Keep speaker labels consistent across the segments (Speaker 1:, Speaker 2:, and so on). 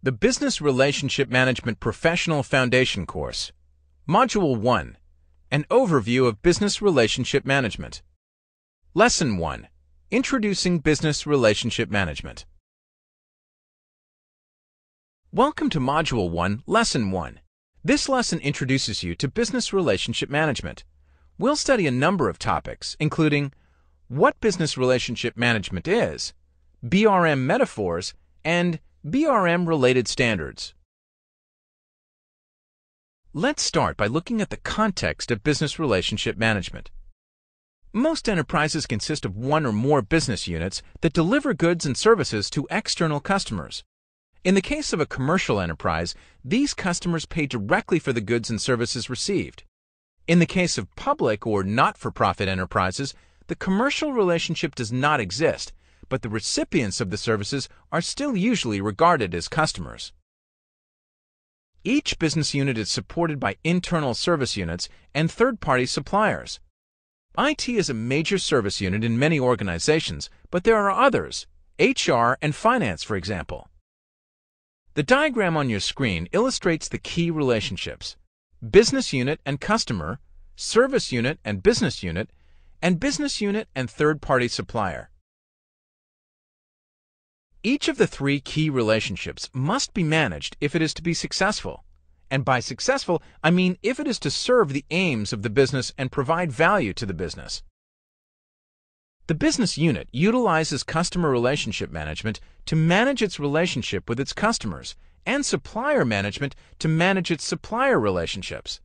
Speaker 1: The Business Relationship Management Professional Foundation Course, Module 1, An Overview of Business Relationship Management. Lesson 1, Introducing Business Relationship Management. Welcome to Module 1, Lesson 1. This lesson introduces you to business relationship management. We'll study a number of topics, including what business relationship management is, BRM metaphors, and BRM-related standards. Let's start by looking at the context of business relationship management. Most enterprises consist of one or more business units that deliver goods and services to external customers. In the case of a commercial enterprise, these customers pay directly for the goods and services received. In the case of public or not-for-profit enterprises, the commercial relationship does not exist, but the recipients of the services are still usually regarded as customers. Each business unit is supported by internal service units and third-party suppliers. IT is a major service unit in many organizations, but there are others, HR and finance, for example. The diagram on your screen illustrates the key relationships: business unit and customer, service unit and business unit and third-party supplier. Each of the three key relationships must be managed if it is to be successful. And by successful, I mean if it is to serve the aims of the business and provide value to the business. The business unit utilizes customer relationship management to manage its relationship with its customers and supplier management to manage its supplier relationships.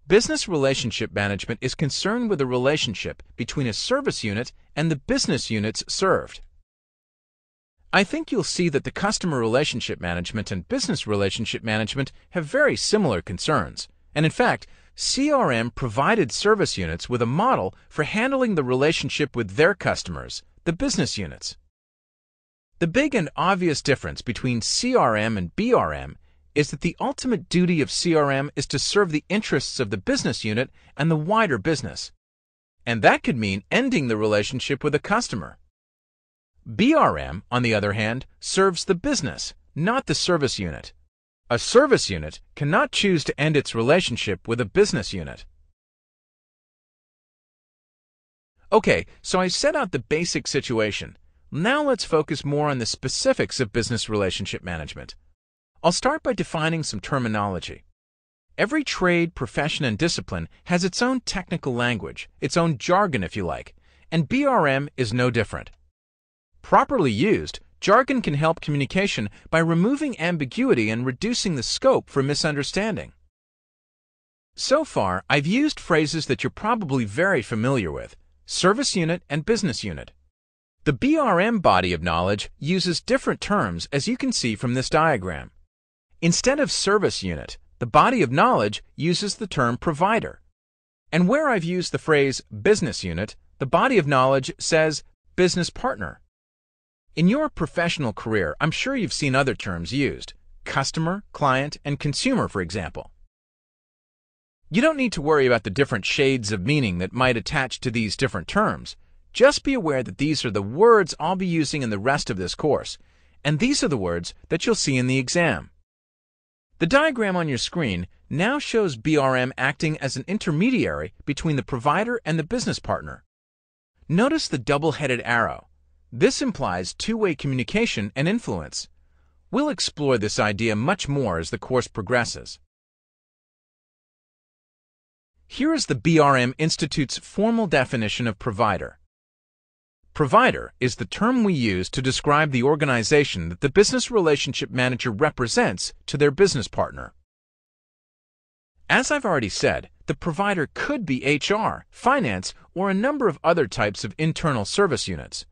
Speaker 1: Business relationship management is concerned with the relationship between a service unit and the business units served. I think you'll see that the customer relationship management and business relationship management have very similar concerns, and in fact, CRM provided service units with a model for handling the relationship with their customers, the business units. The big and obvious difference between CRM and BRM is that the ultimate duty of CRM is to serve the interests of the business unit and the wider business, and that could mean ending the relationship with a customer. BRM, on the other hand, serves the business, not the service unit. A service unit cannot choose to end its relationship with a business unit. Okay, so I set out the basic situation. Now let's focus more on the specifics of business relationship management. I'll start by defining some terminology. Every trade, profession, and discipline has its own technical language, its own jargon if you like, and BRM is no different. Properly used, jargon can help communication by removing ambiguity and reducing the scope for misunderstanding. So far, I've used phrases that you're probably very familiar with: service unit and business unit. The BRM body of knowledge uses different terms, as you can see from this diagram. Instead of service unit, the body of knowledge uses the term provider. And where I've used the phrase business unit, the body of knowledge says business partner. In your professional career, I'm sure you've seen other terms used: customer, client, and consumer, for example. You don't need to worry about the different shades of meaning that might attach to these different terms. Just be aware that these are the words I'll be using in the rest of this course, and these are the words that you'll see in the exam. The diagram on your screen now shows BRM acting as an intermediary between the provider and the business partner. Notice the double-headed arrow. This implies two-way communication and influence. We'll explore this idea much more as the course progresses. Here is the BRM Institute's formal definition of provider. Provider is the term we use to describe the organization that the business relationship manager represents to their business partner. As I've already said, the provider could be HR, finance, or a number of other types of internal service units.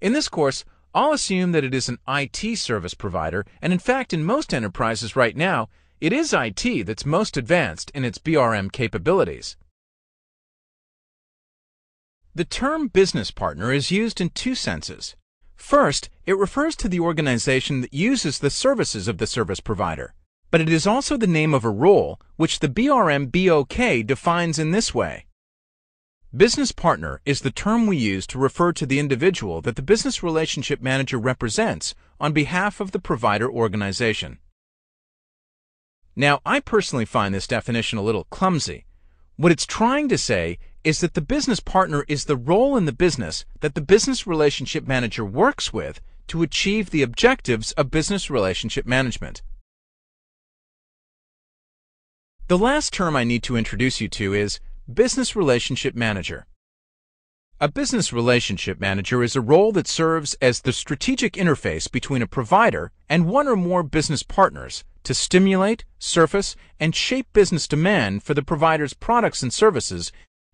Speaker 1: In this course, I'll assume that it is an IT service provider, and in fact, in most enterprises right now, it is IT that's most advanced in its BRM capabilities. The term business partner is used in two senses. First, it refers to the organization that uses the services of the service provider, but it is also the name of a role which the BRM BOK defines in this way: Business partner is the term we use to refer to the individual that the business relationship manager represents on behalf of the provider organization. Now, I personally find this definition a little clumsy. What it's trying to say is that the business partner is the role in the business that the business relationship manager works with to achieve the objectives of business relationship management. The last term I need to introduce you to is business relationship manager. A business relationship manager is a role that serves as the strategic interface between a provider and one or more business partners to stimulate, surface, and shape business demand for the provider's products and services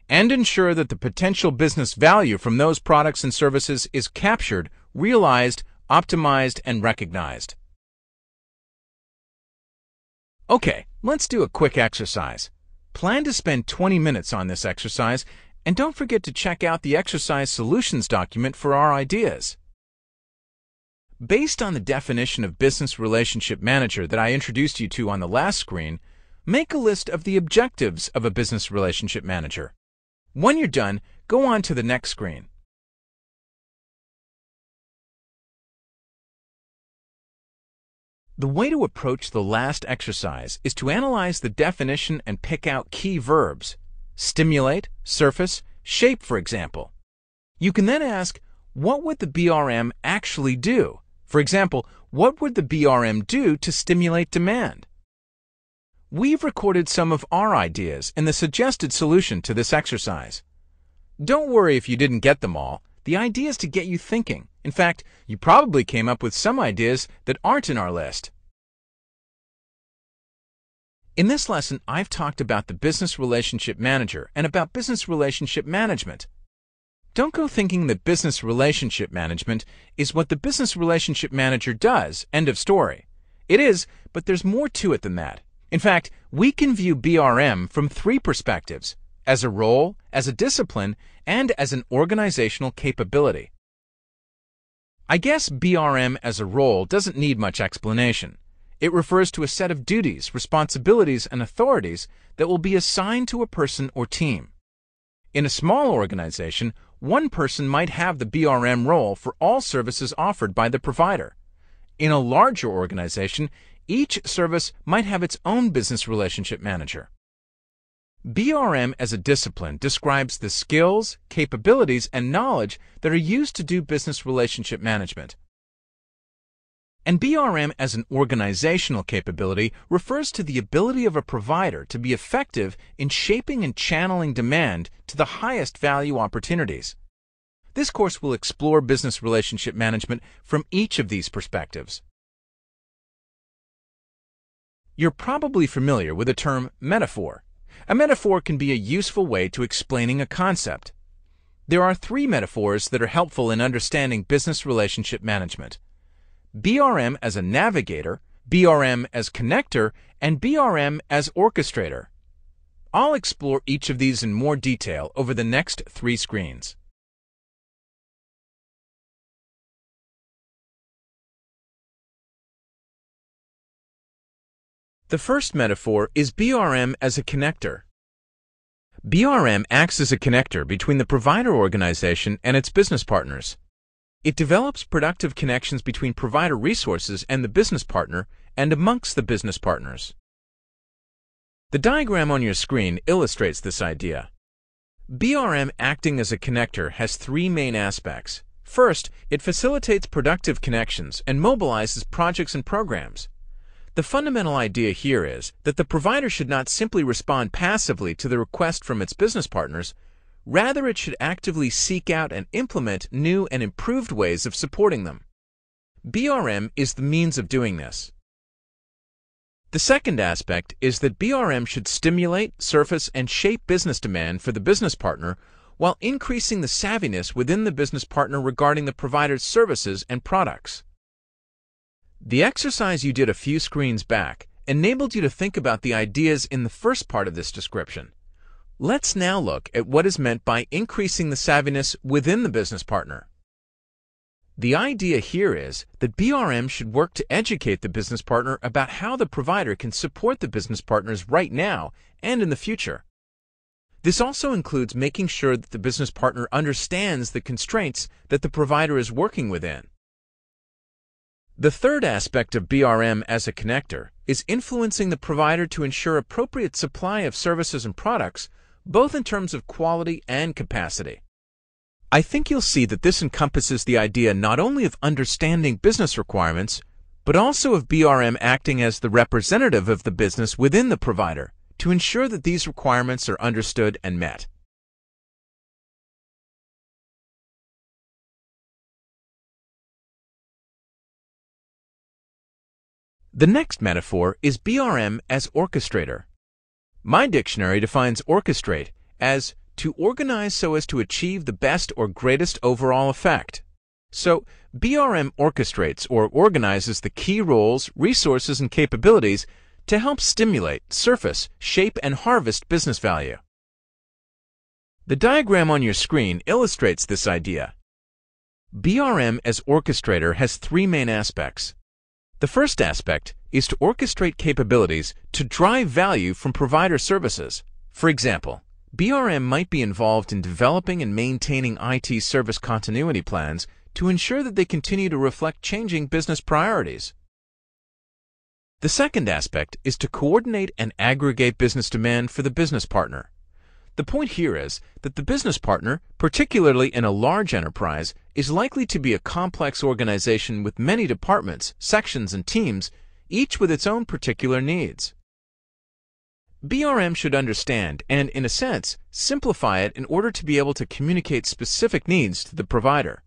Speaker 1: and ensure that the potential business value from those products and services is captured, realized, optimized, and recognized. Okay, let's do a quick exercise. Plan to spend 20 minutes on this exercise, and don't forget to check out the exercise solutions document for our ideas. Based on the definition of business relationship manager that I introduced you to on the last screen, make a list of the objectives of a business relationship manager. When you're done, go on to the next screen. The way to approach the last exercise is to analyze the definition and pick out key verbs. Stimulate, surface, shape, for example. You can then ask, what would the BRM actually do? For example, what would the BRM do to stimulate demand? We've recorded some of our ideas in the suggested solution to this exercise. Don't worry if you didn't get them all. The idea is to get you thinking. In fact, you probably came up with some ideas that aren't in our list. In this lesson, I've talked about the business relationship manager and about business relationship management. Don't go thinking that business relationship management is what the business relationship manager does, end of story. It is, but there's more to it than that. In fact, we can view BRM from 3 perspectives: as a role, as a discipline, and as an organizational capability. I guess BRM as a role doesn't need much explanation. It refers to a set of duties, responsibilities, and authorities that will be assigned to a person or team. In a small organization, one person might have the BRM role for all services offered by the provider. In a larger organization, each service might have its own business relationship manager. BRM as a discipline describes the skills, capabilities, and knowledge that are used to do business relationship management. And BRM as an organizational capability refers to the ability of a provider to be effective in shaping and channeling demand to the highest value opportunities. This course will explore business relationship management from each of these perspectives. You're probably familiar with the term metaphor. A metaphor can be a useful way to explaining a concept. There are 3 metaphors that are helpful in understanding business relationship management: BRM as a navigator, BRM as connector, and BRM as orchestrator. I'll explore each of these in more detail over the next 3 screens. The first metaphor is BRM as a connector. BRM acts as a connector between the provider organization and its business partners. It develops productive connections between provider resources and the business partner and amongst the business partners. The diagram on your screen illustrates this idea. BRM acting as a connector has 3 main aspects. First, it facilitates productive connections and mobilizes projects and programs. The fundamental idea here is that the provider should not simply respond passively to the request from its business partners. Rather, it should actively seek out and implement new and improved ways of supporting them. BRM is the means of doing this. The second aspect is that BRM should stimulate, surface, and shape business demand for the business partner while increasing the savviness within the business partner regarding the provider's services and products. The exercise you did a few screens back enabled you to think about the ideas in the first part of this description. Let's now look at what is meant by increasing the savviness within the business partner. The idea here is that BRM should work to educate the business partner about how the provider can support the business partners right now and in the future. This also includes making sure that the business partner understands the constraints that the provider is working within. The third aspect of BRM as a connector is influencing the provider to ensure appropriate supply of services and products, both in terms of quality and capacity. I think you'll see that this encompasses the idea not only of understanding business requirements, but also of BRM acting as the representative of the business within the provider to ensure that these requirements are understood and met. The next metaphor is BRM as orchestrator. My dictionary defines orchestrate as to organize so as to achieve the best or greatest overall effect. So, BRM orchestrates or organizes the key roles, resources, and capabilities to help stimulate, surface, shape, and harvest business value. The diagram on your screen illustrates this idea. BRM as orchestrator has three main aspects. The first aspect is to orchestrate capabilities to drive value from provider services. For example, BRM might be involved in developing and maintaining IT service continuity plans to ensure that they continue to reflect changing business priorities. The second aspect is to coordinate and aggregate business demand for the business partner. The point here is that the business partner, particularly in a large enterprise, is likely to be a complex organization with many departments, sections, and teams, each with its own particular needs. BRM should understand and, in a sense, simplify it in order to be able to communicate specific needs to the provider.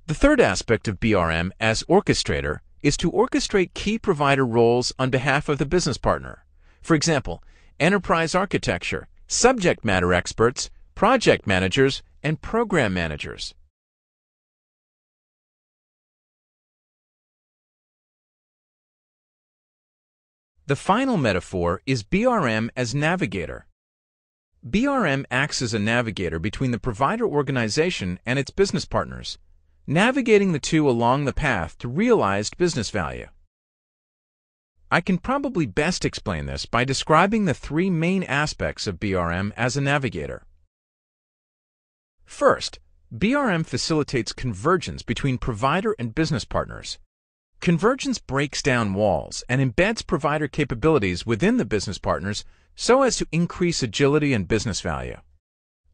Speaker 1: The third aspect of BRM as orchestrator is to orchestrate key provider roles on behalf of the business partner. For example, enterprise architecture, subject matter experts, project managers, and program managers. The final metaphor is BRM as navigator. BRM acts as a navigator between the provider organization and its business partners, navigating the two along the path to realized business value. I can probably best explain this by describing the three main aspects of BRM as a navigator. First, BRM facilitates convergence between provider and business partners. Convergence breaks down walls and embeds provider capabilities within the business partners so as to increase agility and business value.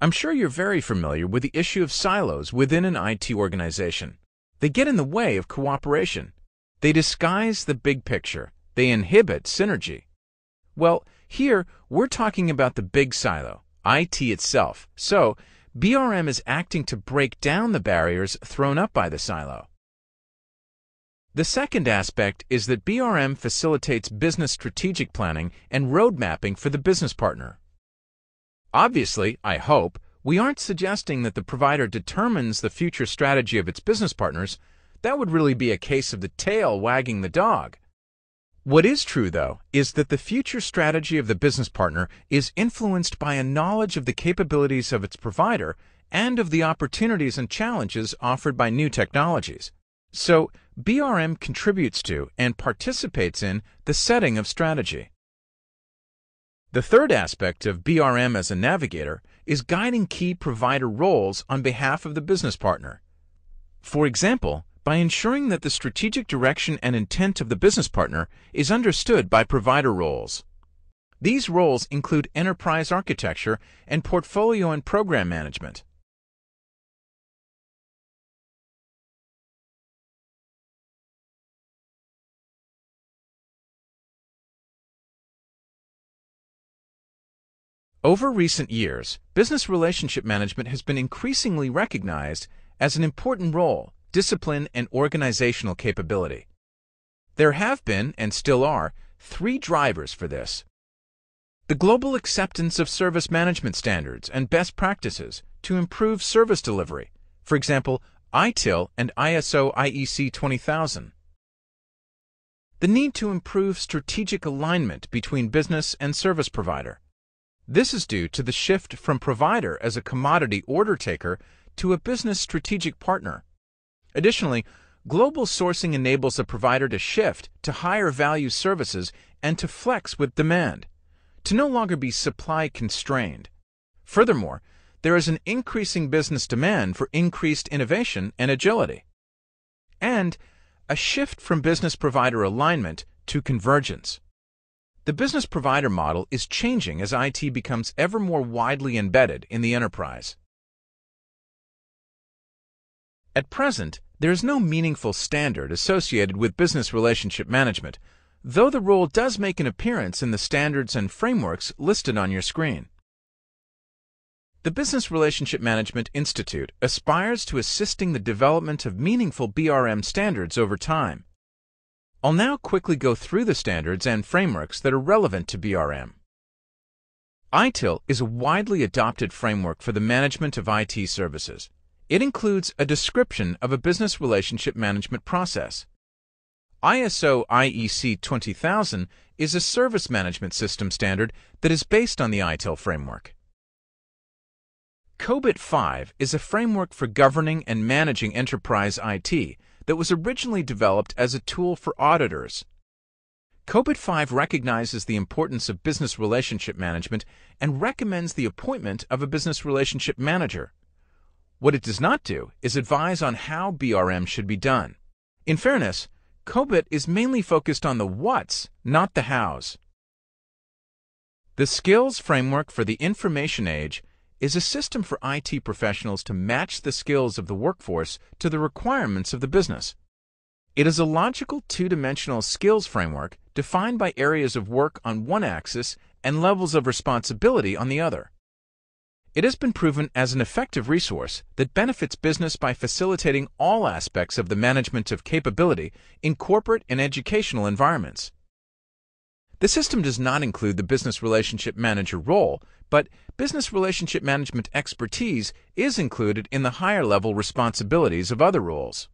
Speaker 1: I'm sure you're very familiar with the issue of silos within an IT organization. They get in the way of cooperation. They disguise the big picture. They inhibit synergy. Well, here we're talking about the big silo, IT itself. So, BRM is acting to break down the barriers thrown up by the silo. The second aspect is that BRM facilitates business strategic planning and road mapping for the business partner. Obviously, I hope, we aren't suggesting that the provider determines the future strategy of its business partners. That would really be a case of the tail wagging the dog. What is true, though, is that the future strategy of the business partner is influenced by a knowledge of the capabilities of its provider and of the opportunities and challenges offered by new technologies. So, BRM contributes to and participates in the setting of strategy. The third aspect of BRM as a navigator is guiding key provider roles on behalf of the business partner. For example, by ensuring that the strategic direction and intent of the business partner is understood by provider roles. These roles include enterprise architecture and portfolio and program management. Over recent years, business relationship management has been increasingly recognized as an important role, discipline, and organizational capability. There have been, and still are, three drivers for this. The global acceptance of service management standards and best practices to improve service delivery, for example, ITIL and ISO IEC 20000. The need to improve strategic alignment between business and service provider. This is due to the shift from provider as a commodity order taker to a business strategic partner. Additionally, global sourcing enables a provider to shift to higher value services and to flex with demand. to no longer be supply constrained. Furthermore, there is an increasing business demand for increased innovation and agility, and a shift from business provider alignment to convergence. The business provider model is changing as IT becomes ever more widely embedded in the enterprise. At present, there is no meaningful standard associated with business relationship management, though the role does make an appearance in the standards and frameworks listed on your screen. The Business Relationship Management Institute aspires to assisting the development of meaningful BRM standards over time. I'll now quickly go through the standards and frameworks that are relevant to BRM. ITIL is a widely adopted framework for the management of IT services. It includes a description of a business relationship management process. ISO IEC 20000 is a service management system standard that is based on the ITIL framework. COBIT 5 is a framework for governing and managing enterprise IT that was originally developed as a tool for auditors. COBIT 5 recognizes the importance of business relationship management and recommends the appointment of a business relationship manager. What it does not do is advise on how BRM should be done. In fairness, COBIT is mainly focused on the what's, not the how's. The Skills Framework for the Information Age is a system for IT professionals to match the skills of the workforce to the requirements of the business. It is a logical two-dimensional skills framework defined by areas of work on one axis and levels of responsibility on the other. It has been proven as an effective resource that benefits business by facilitating all aspects of the management of capability in corporate and educational environments. The system does not include the business relationship manager role, but business relationship management expertise is included in the higher-level responsibilities of other roles.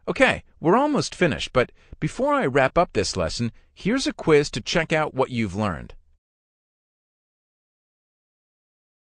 Speaker 1: Okay, we're almost finished, but before I wrap up this lesson, here's a quiz to check out what you've learned.